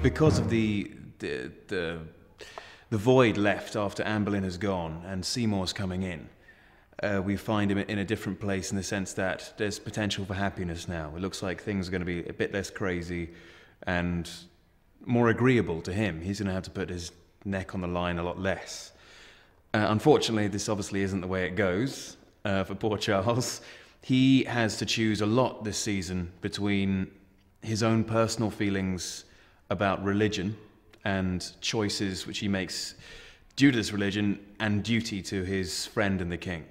Because of the void left after Anne Boleyn has gone and Seymour's coming in, we find him in a different place in the sense that there's potential for happiness now. It looks like things are going to be a bit less crazy and more agreeable to him. He's going to have to put his neck on the line a lot less. Unfortunately, this obviously isn't the way it goes for poor Charles. He has to choose a lot this season between his own personal feelings about religion and choices which he makes due to this religion and duty to his friend and the king.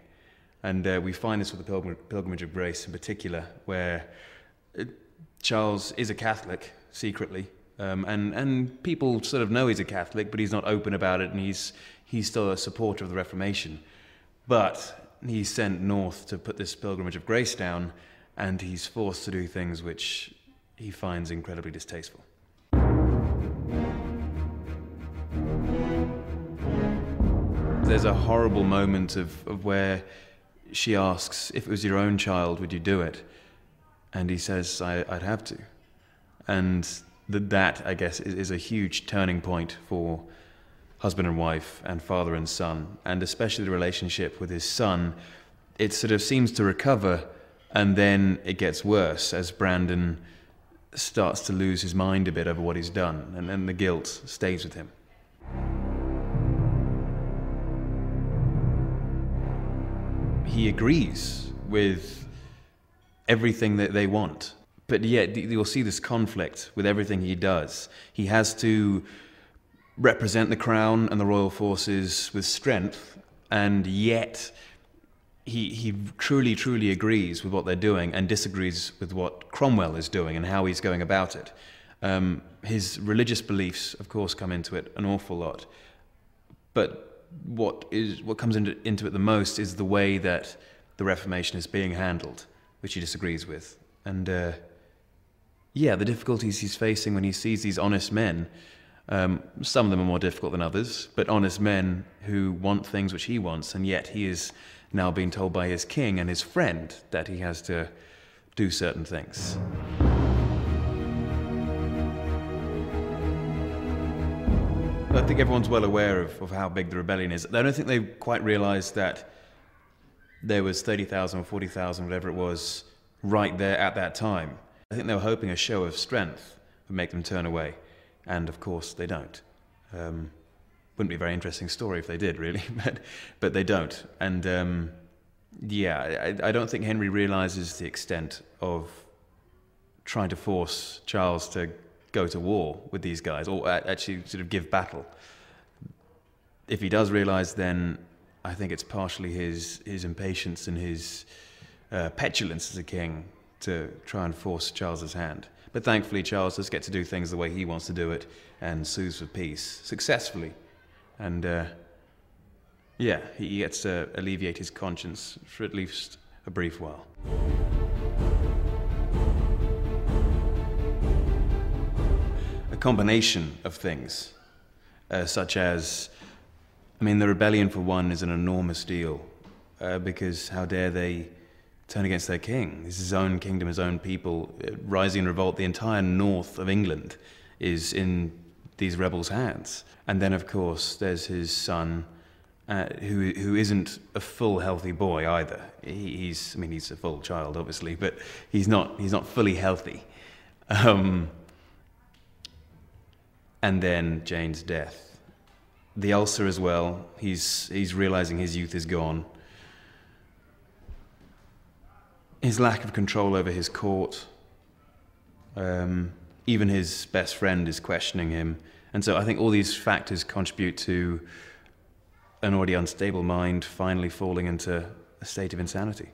And we find this with the Pilgrimage of Grace in particular, where Charles is a Catholic secretly, and people sort of know he's a Catholic, but he's not open about it, and he's still a supporter of the Reformation. But he's sent north to put this Pilgrimage of Grace down, and he's forced to do things which he finds incredibly distasteful. There's a horrible moment of where she asks, if it was your own child, would you do it? And he says, I'd have to. And that, I guess, is a huge turning point for husband and wife and father and son, and especially the relationship with his son. It sort of seems to recover, and then it gets worse as Brandon starts to lose his mind a bit over what he's done, and then the guilt stays with him. He agrees with everything that they want, but yet you'll see this conflict with everything he does. He has to represent the crown and the royal forces with strength, and yet he truly agrees with what they're doing and disagrees with what Cromwell is doing and how he's going about it. His religious beliefs, of course, come into it an awful lot, but what comes into it the most is the way that the Reformation is being handled, which he disagrees with. And yeah, the difficulties he's facing when he sees these honest men, some of them are more difficult than others, but honest men who want things which he wants, and yet he is now being told by his king and his friend that he has to do certain things. I think everyone's well aware of how big the rebellion is. I don't think they quite realised that there was 30,000 or 40,000, whatever it was, right there at that time. I think they were hoping a show of strength would make them turn away, and of course they don't. Wouldn't be a very interesting story if they did, really, but they don't. And yeah, I don't think Henry realises the extent of trying to force Charles to go to war with these guys, or actually sort of give battle. If he does realise, then I think it's partially his impatience and his petulance as a king to try and force Charles's hand. But thankfully, Charles does get to do things the way he wants to do it and sues for peace successfully. And yeah, he gets to alleviate his conscience for at least a brief while. A combination of things, such as, I mean, the rebellion for one is an enormous deal, because how dare they turn against their king? This is his own kingdom, his own people, rising in revolt. The entire north of England is in these rebels' hands. And then, of course, there's his son, who isn't a full healthy boy either. He's a full child, obviously, but he's not fully healthy. And then Jane's death. The ulcer as well. He's realizing his youth is gone. His lack of control over his court. Even his best friend is questioning him. And so I think all these factors contribute to an already unstable mind finally falling into a state of insanity.